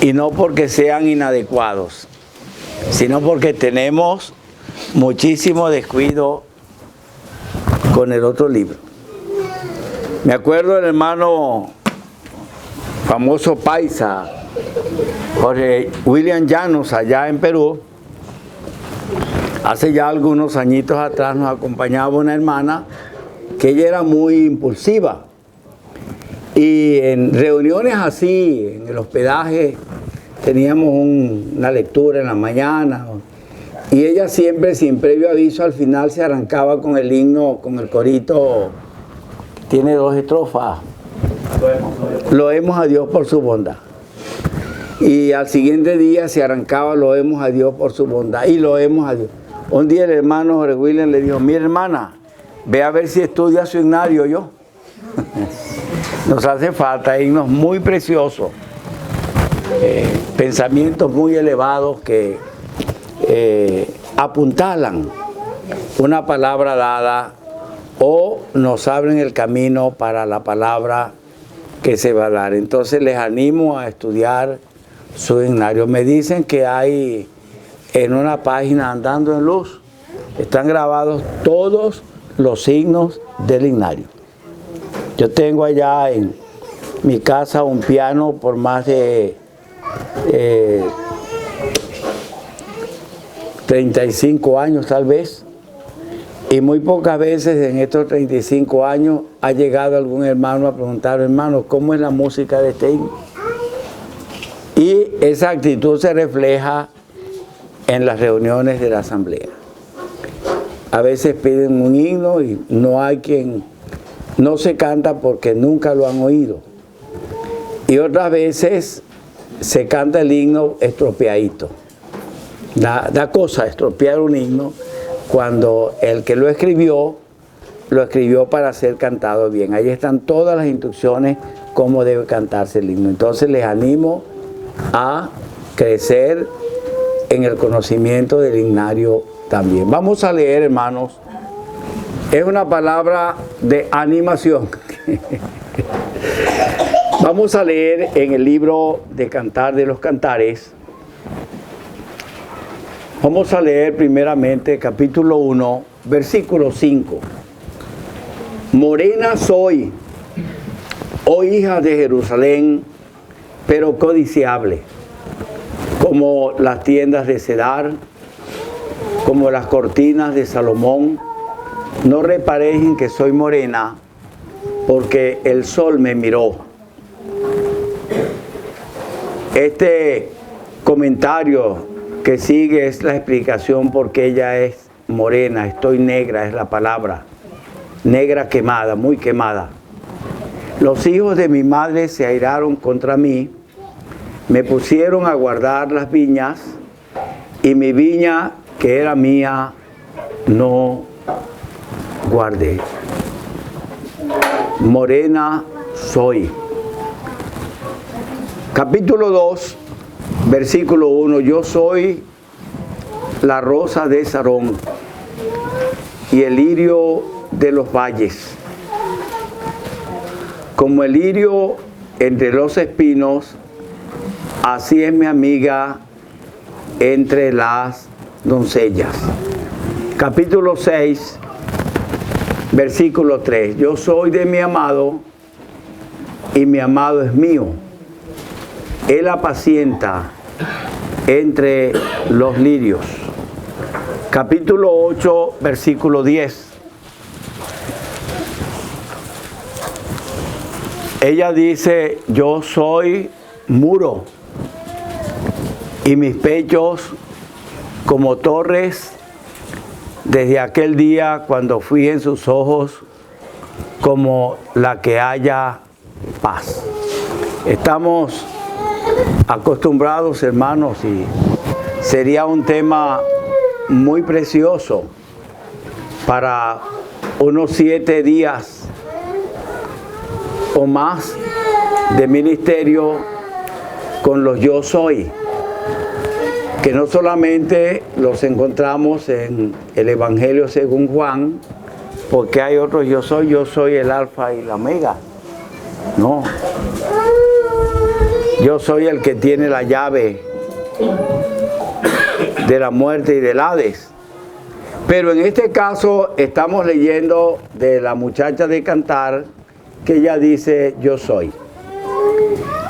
Y no porque sean inadecuados, sino porque tenemos muchísimo descuido con el otro libro. Me acuerdo del hermano famoso paisa, Jorge William Llanos, allá en Perú. Hace ya algunos añitos atrás nos acompañaba una hermana que ella era muy impulsiva. Y en reuniones así, en el hospedaje, teníamos una lectura en la mañana. Y ella siempre, sin previo aviso, al final se arrancaba con el himno, con el corito. Tiene 2 estrofas. Loemos a Dios por su bondad. Y al siguiente día se arrancaba, loemos a Dios por su bondad. Y loemos a Dios. Un día el hermano Jorge William le dijo, mira hermana, ve a ver si estudia su himnario yo. Nos hace falta himnos muy preciosos, pensamientos muy elevados que apuntalan una palabra dada o nos abren el camino para la palabra que se va a dar. Entonces les animo a estudiar su himnario. Me dicen que hay en una página Andando en Luz, están grabados todos los signos del himnario. Yo tengo allá en mi casa un piano por más de 35 años tal vez, y muy pocas veces en estos 35 años ha llegado algún hermano a preguntar, hermano, ¿cómo es la música de este himno? Y esa actitud se refleja en las reuniones de la asamblea. A veces piden un himno y no hay quien, no se canta porque nunca lo han oído. Y otras veces se canta el himno estropeadito. Da cosa estropear un himno cuando el que lo escribió para ser cantado bien. Ahí están todas las instrucciones cómo debe cantarse el himno. Entonces les animo a crecer en el conocimiento del himnario también. Vamos a leer, hermanos. Es una palabra de animación. Vamos a leer en el libro de Cantar de los Cantares. Vamos a leer primeramente capítulo 1, versículo 5. Morena soy, oh hija de Jerusalén, pero codiciable, como las tiendas de Cedar, como las cortinas de Salomón. No reparéis en que soy morena, porque el sol me miró. Este comentario que sigue es la explicación por qué ella es morena. Estoy negra, es la palabra. Negra quemada, muy quemada. Los hijos de mi madre se airaron contra mí, me pusieron a guardar las viñas, y mi viña, que era mía, no guardé. Morena soy. Capítulo 2, versículo 1. Yo soy la rosa de Sarón y el lirio de los valles. Como el lirio entre los espinos, así es mi amiga entre las doncellas. Capítulo 6, versículo 3. Yo soy de mi amado y mi amado es mío. Él apacienta entre los lirios. Capítulo 8, versículo 10. Ella dice, yo soy muro y mis pechos como torres desde aquel día cuando fui en sus ojos como la que haya paz. Estamos acostumbrados, hermanos, y sería un tema muy precioso para unos 7 días o más de ministerio con los yo soy, que no solamente los encontramos en el Evangelio según Juan, porque hay otros yo soy el alfa y la omega. No. Yo soy el que tiene la llave de la muerte y del Hades. Pero en este caso estamos leyendo de la muchacha de Cantar, que ella dice, yo soy.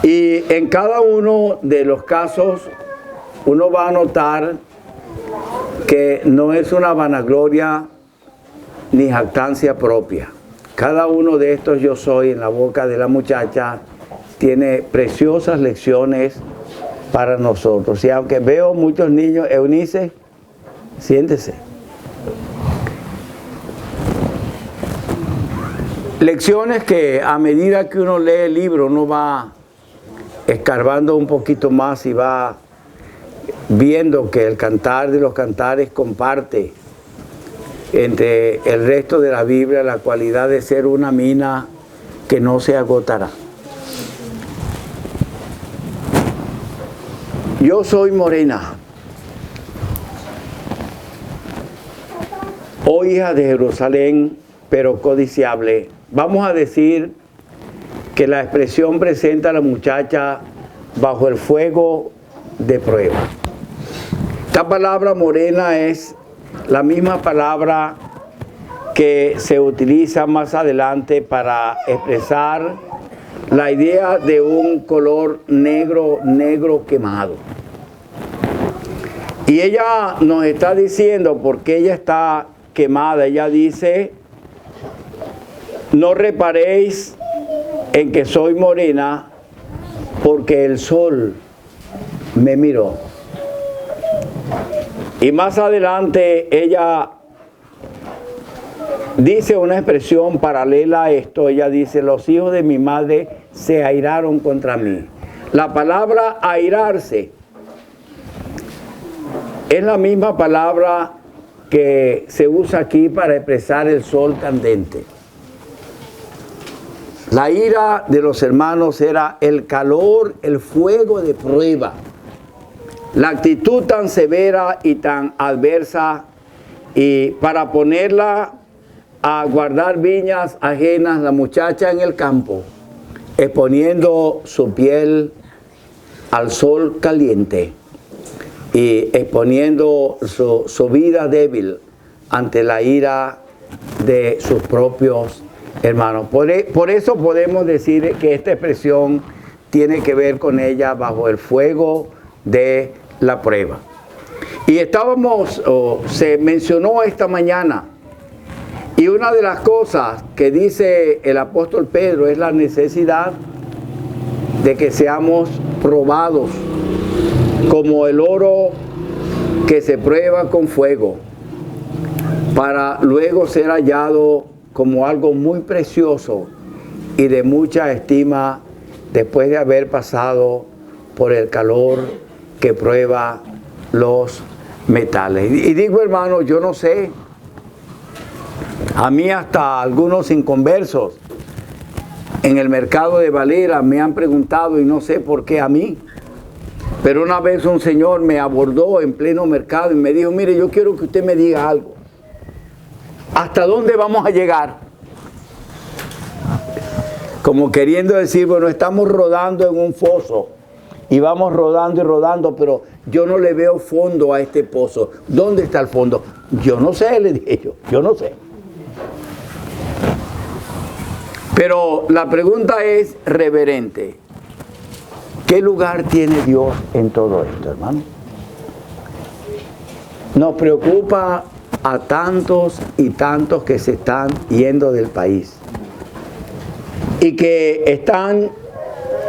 Y en cada uno de los casos uno va a notar que no es una vanagloria ni jactancia propia. Cada uno de estos yo soy en la boca de la muchacha tiene preciosas lecciones para nosotros. Y aunque veo muchos niños, Eunice, siéntese. Lecciones que a medida que uno lee el libro, uno va escarbando un poquito más y va viendo que el Cantar de los Cantares comparte entre el resto de la Biblia la cualidad de ser una mina que no se agotará. Yo soy morena, oh hija de Jerusalén, pero codiciable. Vamos a decir que la expresión presenta a la muchacha bajo el fuego de prueba. Esta palabra morena es la misma palabra que se utiliza más adelante para expresar la idea de un color negro quemado. Y ella nos está diciendo por qué ella está quemada. Ella dice, no reparéis en que soy morena, porque el sol me miró. Y más adelante ella dice una expresión paralela a esto. Ella dice, los hijos de mi madre se airaron contra mí. La palabra airarse es la misma palabra que se usa aquí para expresar el sol candente. La ira de los hermanos era el calor, el fuego de prueba. La actitud tan severa y tan adversa, y para ponerla a guardar viñas ajenas, la muchacha en el campo, exponiendo su piel al sol caliente y exponiendo su vida débil ante la ira de sus propios hermanos. Por eso podemos decir que esta expresión tiene que ver con ella bajo el fuego de la prueba. Y se mencionó esta mañana, y una de las cosas que dice el apóstol Pedro es la necesidad de que seamos probados como el oro que se prueba con fuego, para luego ser hallado como algo muy precioso y de mucha estima después de haber pasado por el calor que prueba los metales. Y digo, hermano, yo no sé, a mí hasta algunos inconversos en el mercado de Valera me han preguntado, y no sé por qué a mí, pero una vez un señor me abordó en pleno mercado y me dijo, mire, yo quiero que usted me diga algo. ¿Hasta dónde vamos a llegar? Como queriendo decir, bueno, estamos rodando en un foso y vamos rodando y rodando, pero yo no le veo fondo a este pozo. ¿Dónde está el fondo? Yo no sé, le dije yo no sé. Pero la pregunta es reverente. ¿Qué lugar tiene Dios en todo esto, hermano? Nos preocupa a tantos y tantos que se están yendo del país y que están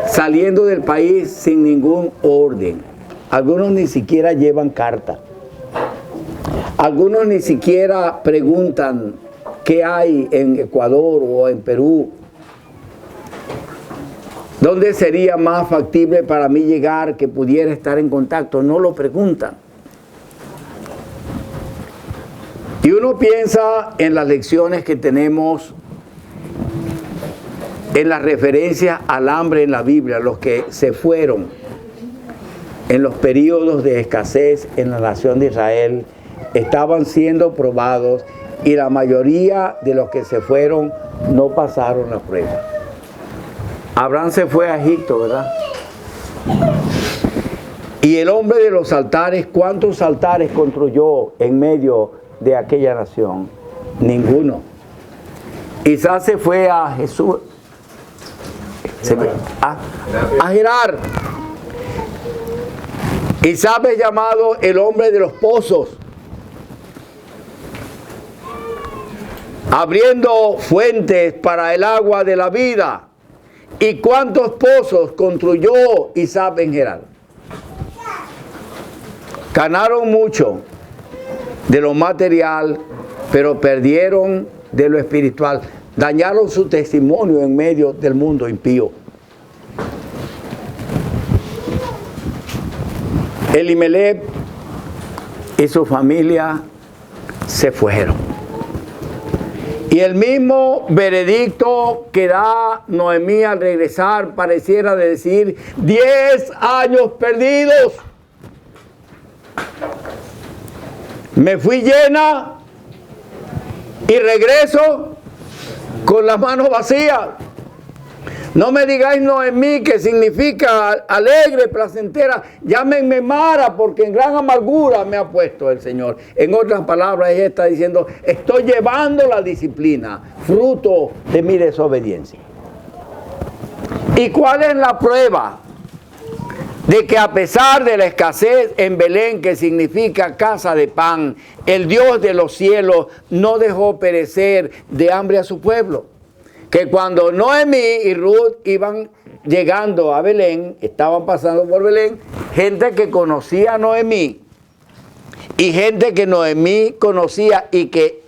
saliendo del país sin ningún orden. Algunos ni siquiera llevan carta. Algunos ni siquiera preguntan qué hay en Ecuador o en Perú. ¿Dónde sería más factible para mí llegar que pudiera estar en contacto? No lo preguntan. Y uno piensa en las lecciones que tenemos, en la referencia al hambre en la Biblia, los que se fueron en los periodos de escasez en la nación de Israel, estaban siendo probados y la mayoría de los que se fueron no pasaron la prueba. Abraham se fue a Egipto, ¿verdad? Y el hombre de los altares, ¿cuántos altares construyó en medio de aquella nación? Ninguno. Isaac se fue a Jesús, a Gerar. Isaac es llamado el hombre de los pozos, abriendo fuentes para el agua de la vida. ¿Y cuántos pozos construyó Isaac en Gerar? Ganaron mucho de lo material, pero perdieron de lo espiritual. Dañaron su testimonio en medio del mundo impío. Elimelech y su familia se fueron. Y el mismo veredicto que da Noemí al regresar pareciera decir 10 años perdidos. Me fui llena y regreso con las manos vacías. No me digáis Noemí, que significa alegre, placentera. Llámenme Mara, porque en gran amargura me ha puesto el Señor. En otras palabras, ella está diciendo, estoy llevando la disciplina, fruto de mi desobediencia. ¿Y cuál es la prueba? De que a pesar de la escasez en Belén, que significa casa de pan, el Dios de los cielos no dejó perecer de hambre a su pueblo. Que cuando Noemí y Ruth iban llegando a Belén, estaban pasando por Belén, gente que conocía a Noemí y gente que Noemí conocía y que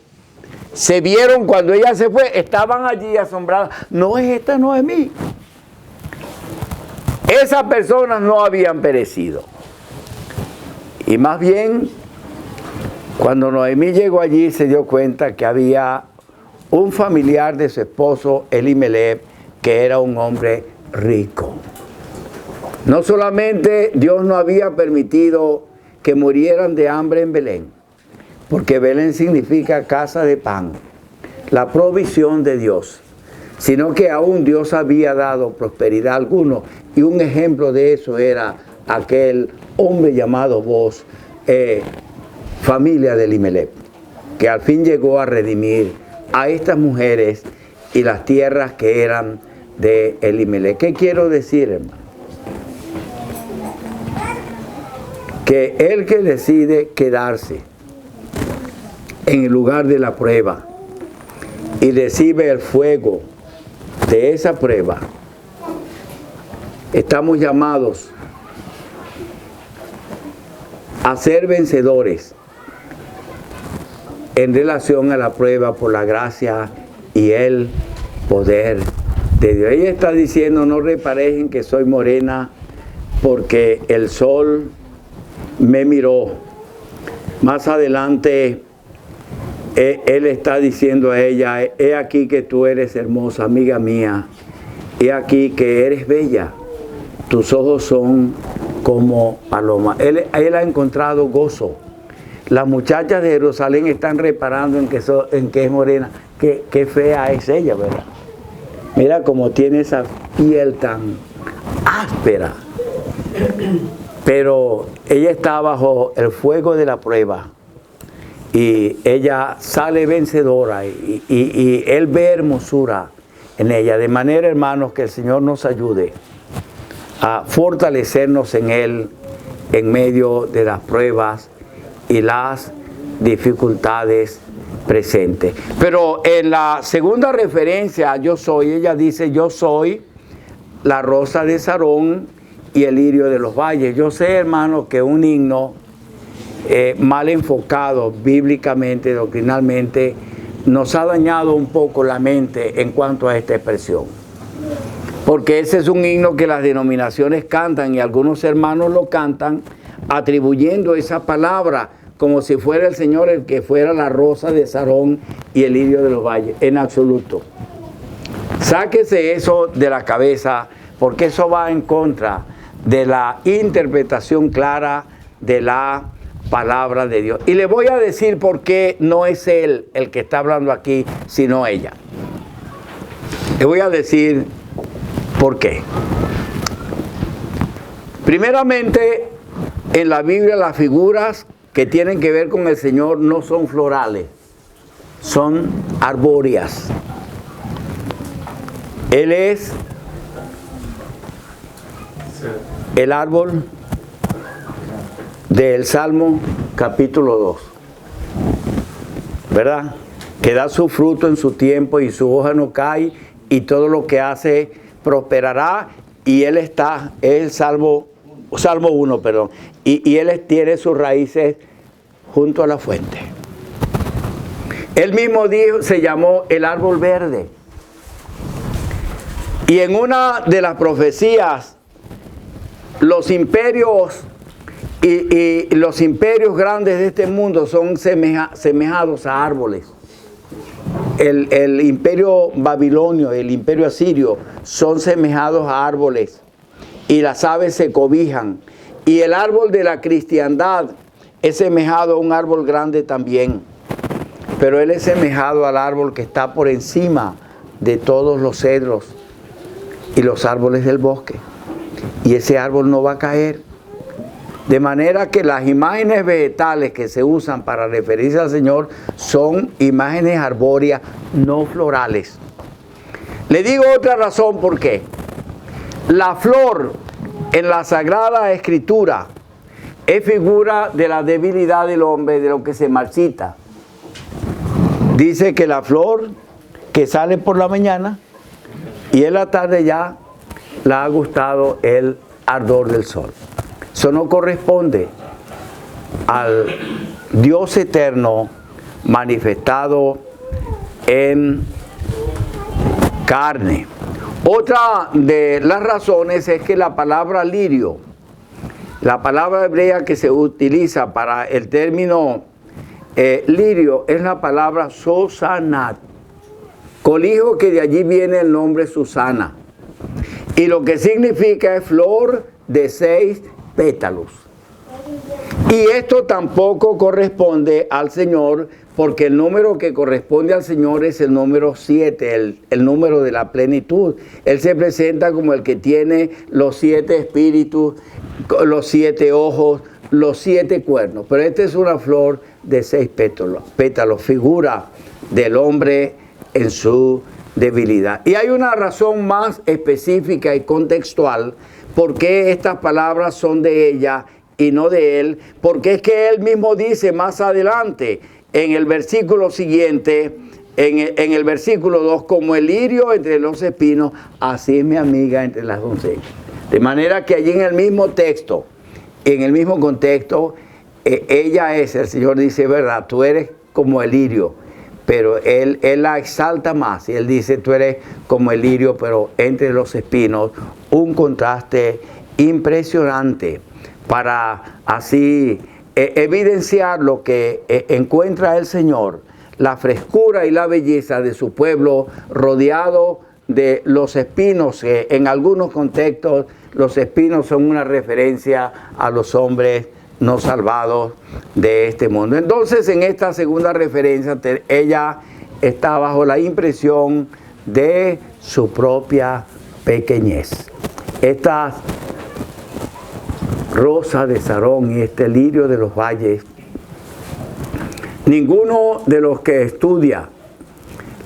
se vieron cuando ella se fue, estaban allí asombradas. ¿No es esta Noemí? Esas personas no habían perecido. Y más bien, cuando Noemí llegó allí, se dio cuenta que había un familiar de su esposo, Elimelech, que era un hombre rico. No solamente Dios no había permitido que murieran de hambre en Belén, porque Belén significa casa de pan, la provisión de Dios, sino que aún Dios había dado prosperidad a algunos, y un ejemplo de eso era aquel hombre llamado Boaz, familia de Elimelech, que al fin llegó a redimir a estas mujeres y las tierras que eran de Elimelech. ¿Qué quiero decir, hermano? Que el que decide quedarse en el lugar de la prueba y recibe el fuego de esa prueba, estamos llamados a ser vencedores en relación a la prueba por la gracia y el poder de Dios. Ella está diciendo, no reparéis en que soy morena, porque el sol me miró. Más adelante, él está diciendo a ella, he aquí que tú eres hermosa, amiga mía, he aquí que eres bella, tus ojos son como paloma. Él ha encontrado gozo. Las muchachas de Jerusalén están reparando en que es morena. Qué fea es ella, ¿verdad? Mira cómo tiene esa piel tan áspera. Pero ella está bajo el fuego de la prueba. Y ella sale vencedora. Y él ve hermosura en ella. De manera, hermanos, que el Señor nos ayude a fortalecernos en Él en medio de las pruebas y las dificultades presentes. Pero en la segunda referencia, yo soy, ella dice, yo soy la rosa de Sarón y el lirio de los valles. Yo sé, hermano, que un himno mal enfocado bíblicamente, doctrinalmente, nos ha dañado un poco la mente en cuanto a esta expresión. Porque ese es un himno que las denominaciones cantan y algunos hermanos lo cantan atribuyendo esa palabra como si fuera el Señor el que fuera la rosa de Sarón y el lirio de los valles. En absoluto. Sáquese eso de la cabeza, porque eso va en contra de la interpretación clara de la palabra de Dios. Y le voy a decir por qué no es él el que está hablando aquí, sino ella. Le voy a decir por qué. Primeramente, en la Biblia las figuras que tienen que ver con el Señor no son florales, son arbóreas. Él es el árbol del Salmo capítulo 2, ¿verdad? Que da su fruto en su tiempo y su hoja no cae y todo lo que hace prosperará. Y él es el Salmo 1, perdón, y él tiene sus raíces junto a la fuente. Él mismo se llamó el árbol verde. Y en una de las profecías, los imperios y los imperios grandes de este mundo son semejados a árboles. El imperio babilonio, el imperio asirio, son semejados a árboles y las aves se cobijan. Y el árbol de la cristiandad es semejado a un árbol grande también, pero él es semejado al árbol que está por encima de todos los cedros y los árboles del bosque. Y ese árbol no va a caer. De manera que las imágenes vegetales que se usan para referirse al Señor son imágenes arbóreas, no florales. Le digo otra razón por qué. La flor en la Sagrada Escritura es figura de la debilidad del hombre, de lo que se marchita. Dice que la flor que sale por la mañana y en la tarde ya la ha gustado el ardor del sol. Eso no corresponde al Dios eterno manifestado en carne. Otra de las razones es que la palabra lirio, la palabra hebrea que se utiliza para el término lirio, es la palabra Sosanat. Colijo que de allí viene el nombre Susana. Y lo que significa es flor de 6 pétalos. Y esto tampoco corresponde al Señor, porque el número que corresponde al Señor es el número 7, el número de la plenitud. Él se presenta como el que tiene los 7 espíritus, los 7 ojos, los 7 cuernos. Pero esta es una flor de 6 pétalos, figura del hombre en su debilidad. Y hay una razón más específica y contextual por qué estas palabras son de ella y no de él, porque es que él mismo dice más adelante, en el versículo siguiente, en el versículo 2, como el lirio entre los espinos, así es mi amiga entre las doncellas. De manera que allí en el mismo texto, en el mismo contexto, ella es, el Señor dice, verdad, tú eres como el lirio, pero él la exalta más y él dice, tú eres como el lirio, pero entre los espinos, un contraste impresionante para así evidenciar lo que encuentra el Señor, la frescura y la belleza de su pueblo rodeado de los espinos. En algunos contextos los espinos son una referencia a los hombres no salvados de este mundo. Entonces, en esta segunda referencia, ella está bajo la impresión de su propia pequeñez. Esta rosa de Sarón y este lirio de los valles, ninguno de los que estudia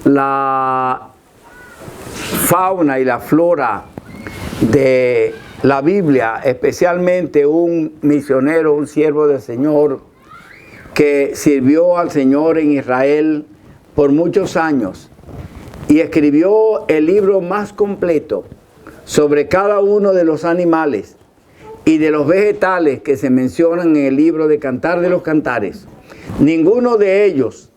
la fauna y la flora de la Biblia, especialmente un misionero, un siervo del Señor, que sirvió al Señor en Israel por muchos años y escribió el libro más completo sobre cada uno de los animales y de los vegetales que se mencionan en el libro de Cantar de los Cantares. Ninguno de ellos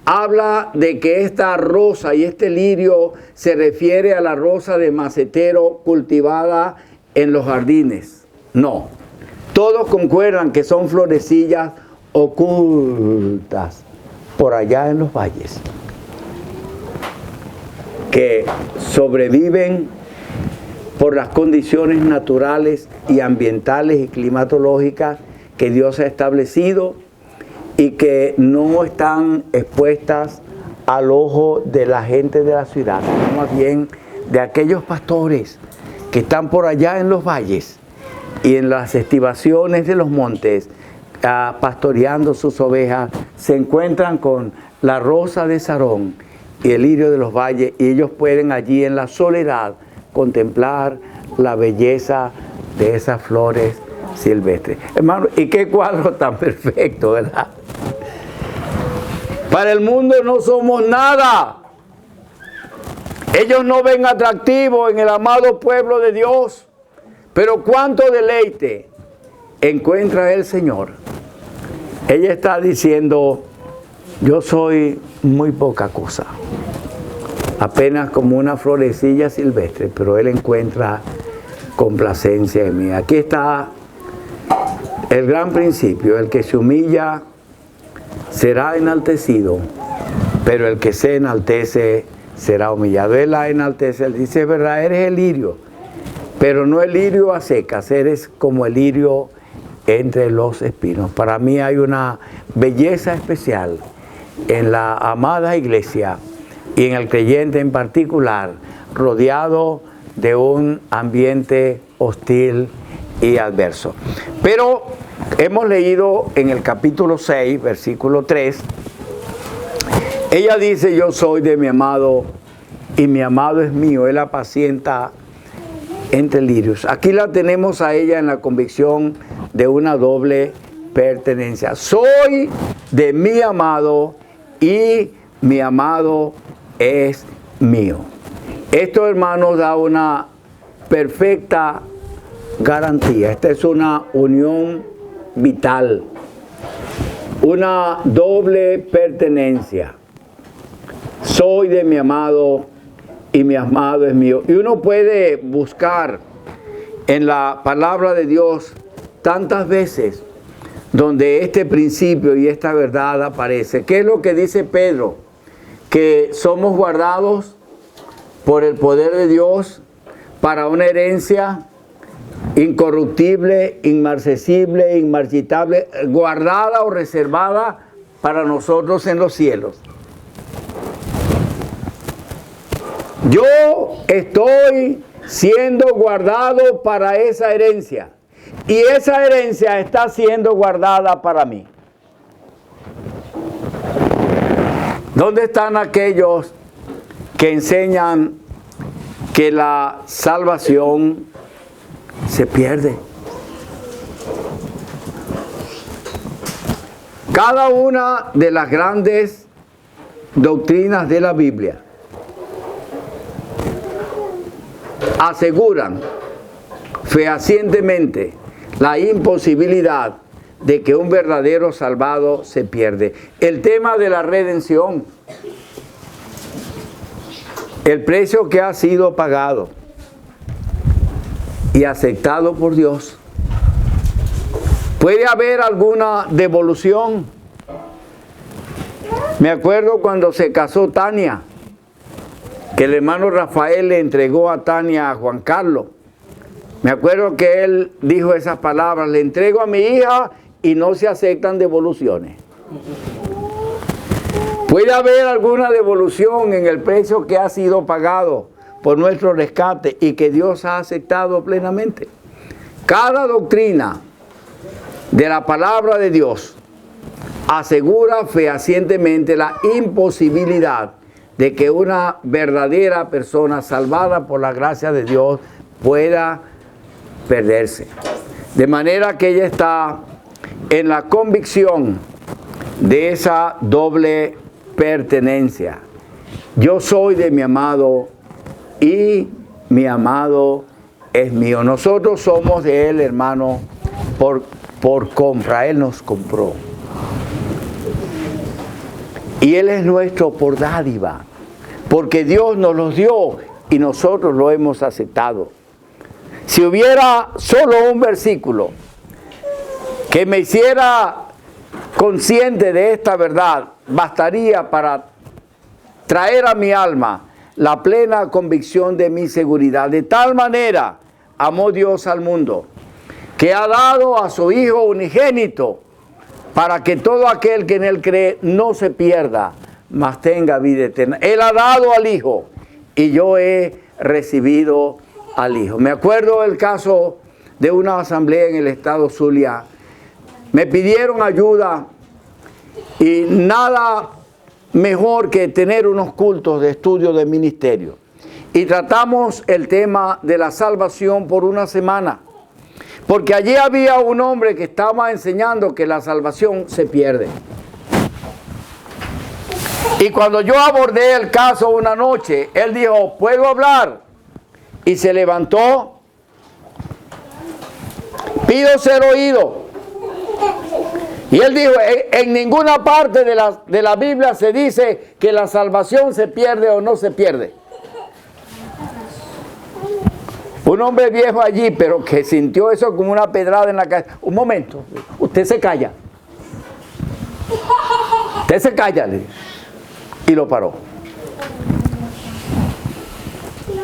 habla de que esta rosa y este lirio se refiere a la rosa de macetero cultivada en los jardines. No, todos concuerdan que son florecillas ocultas por allá en los valles, que sobreviven por las condiciones naturales y ambientales y climatológicas que Dios ha establecido y que no están expuestas al ojo de la gente de la ciudad, sino más bien de aquellos pastores que están por allá en los valles, y en las estribaciones de los montes, pastoreando sus ovejas, se encuentran con la rosa de Sarón y el lirio de los valles, y ellos pueden allí en la soledad contemplar la belleza de esas flores silvestres. Hermano, y qué cuadro tan perfecto, ¿verdad? Para el mundo no somos nada. Ellos no ven atractivo en el amado pueblo de Dios, pero cuánto deleite encuentra el Señor. Ella está diciendo, yo soy muy poca cosa, apenas como una florecilla silvestre, pero Él encuentra complacencia en mí. Aquí está el gran principio: el que se humilla será enaltecido, pero el que se enaltece será humillado. Él la enaltece, él dice, es verdad, eres el lirio, pero no el lirio a secas, eres como el lirio entre los espinos. Para mí hay una belleza especial en la amada iglesia y en el creyente en particular, rodeado de un ambiente hostil y adverso. Pero hemos leído en el capítulo 6, versículo 3, ella dice, yo soy de mi amado y mi amado es mío, Él apacienta entre lirios. Aquí la tenemos a ella en la convicción de una doble pertenencia. Soy de mi amado y mi amado es mío. Esto, hermanos, da una perfecta garantía. Esta es una unión vital, una doble pertenencia. Soy de mi amado y mi amado es mío. Y uno puede buscar en la palabra de Dios tantas veces donde este principio y esta verdad aparece. ¿Qué es lo que dice Pedro? Que somos guardados por el poder de Dios para una herencia incorruptible, inmarcesible, inmarchitable, guardada o reservada para nosotros en los cielos. Yo estoy siendo guardado para esa herencia, y esa herencia está siendo guardada para mí. ¿Dónde están aquellos que enseñan que la salvación se pierde? Cada una de las grandes doctrinas de la Biblia aseguran fehacientemente la imposibilidad de que un verdadero salvado se pierde. El tema de la redención, el precio que ha sido pagado y aceptado por Dios. ¿Puede haber alguna devolución? Me acuerdo cuando se casó Tania, que el hermano Rafael le entregó a Tania a Juan Carlos. Me acuerdo que él dijo esas palabras: le entrego a mi hija y no se aceptan devoluciones. ¿Puede haber alguna devolución en el precio que ha sido pagado por nuestro rescate y que Dios ha aceptado plenamente? Cada doctrina de la palabra de Dios asegura fehacientemente la imposibilidad de que una verdadera persona salvada por la gracia de Dios pueda perderse. De manera que ella está en la convicción de esa doble pertenencia. Yo soy de mi amado y mi amado es mío. Nosotros somos de Él, hermano, por compra. Él nos compró. Y Él es nuestro por dádiva, porque Dios nos los dio y nosotros lo hemos aceptado. Si hubiera solo un versículo que me hiciera consciente de esta verdad, bastaría para traer a mi alma la plena convicción de mi seguridad. De tal manera amó Dios al mundo, que ha dado a su Hijo unigénito, para que todo aquel que en Él cree no se pierda, mas tenga vida eterna. Él ha dado al Hijo y yo he recibido al Hijo. Me acuerdo el caso de una asamblea en el estado Zulia. Me pidieron ayuda y nada mejor que tener unos cultos de estudio del ministerio. Y tratamos el tema de la salvación por una semana. Porque allí había un hombre que estaba enseñando que la salvación se pierde. Y cuando yo abordé el caso una noche, él dijo, ¿puedo hablar? Y se levantó. Pido ser oído. Y él dijo, en ninguna parte de la Biblia se dice que la salvación se pierde o no se pierde. Un hombre viejo allí, pero que sintió eso como una pedrada en la cabeza. Un momento, usted se calla. Usted se calla, le dijo. Y lo paró.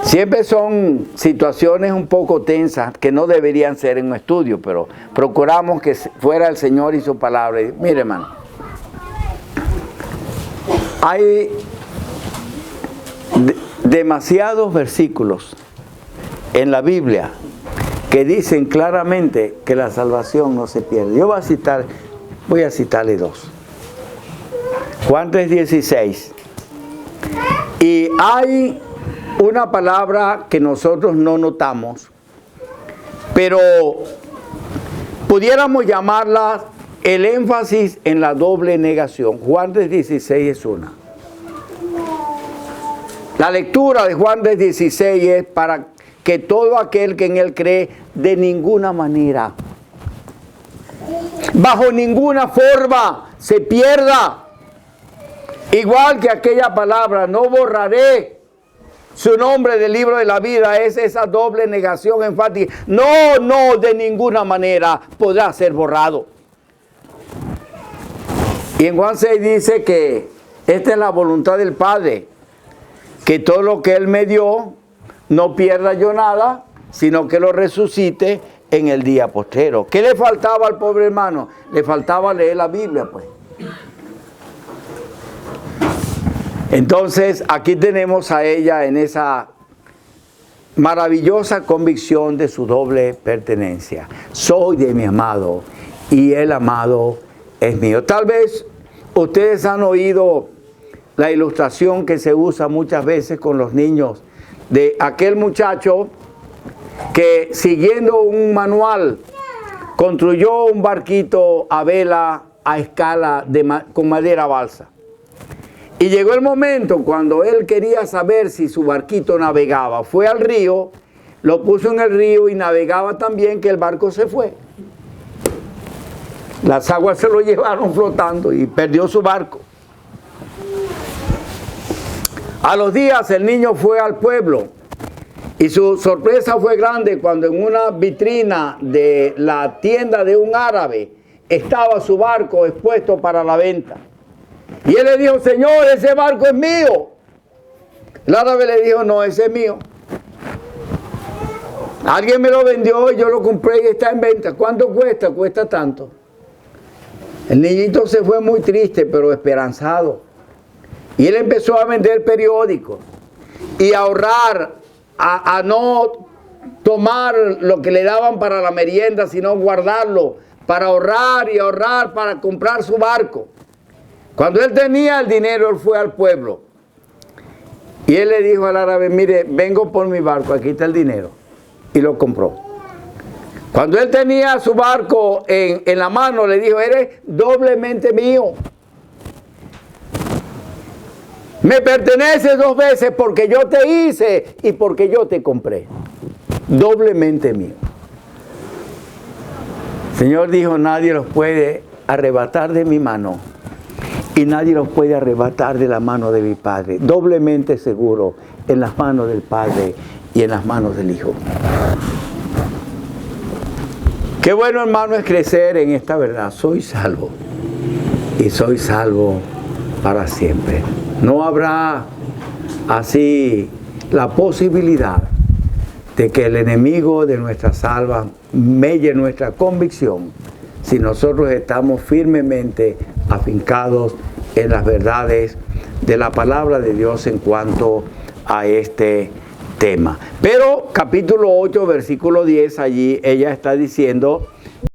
Siempre son situaciones un poco tensas que no deberían ser en un estudio, pero procuramos que fuera el Señor y su palabra. Y, mire, hermano, hay demasiados versículos en la Biblia que dicen claramente que la salvación no se pierde. Yo voy a citarle dos. Juan 3:16. Y hay una palabra que nosotros no notamos, pero pudiéramos llamarla el énfasis en la doble negación. Juan 3:16 es una. La lectura de Juan 3:16 es para que todo aquel que en él cree, de ninguna manera, bajo ninguna forma, se pierda. Igual que aquella palabra, no borraré su nombre del libro de la vida, es esa doble negación enfática. No, de ninguna manera podrá ser borrado. Y en Juan 6 dice que esta es la voluntad del Padre, que todo lo que Él me dio, no pierda yo nada, sino que lo resucite en el día postrero. ¿Qué le faltaba al pobre hermano? Le faltaba leer la Biblia, pues. Entonces, aquí tenemos a ella en esa maravillosa convicción de su doble pertenencia. Soy de mi amado y el amado es mío. Tal vez ustedes han oído la ilustración que se usa muchas veces con los niños de aquel muchacho que, siguiendo un manual, construyó un barquito a vela a escala con madera balsa. Y llegó el momento cuando él quería saber si su barquito navegaba. Fue al río, lo puso en el río y navegaba tan bien que el barco se fue. Las aguas se lo llevaron flotando y perdió su barco. A los días el niño fue al pueblo y su sorpresa fue grande cuando en una vitrina de la tienda de un árabe estaba su barco expuesto para la venta. Y él le dijo, Señor, ese barco es mío. El árabe le dijo, no, ese es mío. Alguien me lo vendió y yo lo compré y está en venta. ¿Cuánto cuesta? Cuesta tanto. El niñito se fue muy triste, pero esperanzado. Y él empezó a vender periódicos y a ahorrar, a no tomar lo que le daban para la merienda, sino guardarlo para ahorrar y ahorrar para comprar su barco. Cuando él tenía el dinero, él fue al pueblo. Y él le dijo al árabe, mire, vengo por mi barco, aquí está el dinero. Y lo compró. Cuando él tenía su barco en la mano, le dijo, eres doblemente mío. Me perteneces 2 veces porque yo te hice y porque yo te compré. Doblemente mío. El Señor dijo, nadie los puede arrebatar de mi mano. Y nadie los puede arrebatar de la mano de mi Padre. Doblemente seguro en las manos del Padre y en las manos del Hijo. Qué bueno, hermano, es crecer en esta verdad. Soy salvo. Y soy salvo para siempre. No habrá así la posibilidad de que el enemigo de nuestra salva melle nuestra convicción si nosotros estamos firmemente afincados en las verdades de la palabra de Dios en cuanto a este tema. tema. Pero capítulo 8, versículo 10, allí ella está diciendo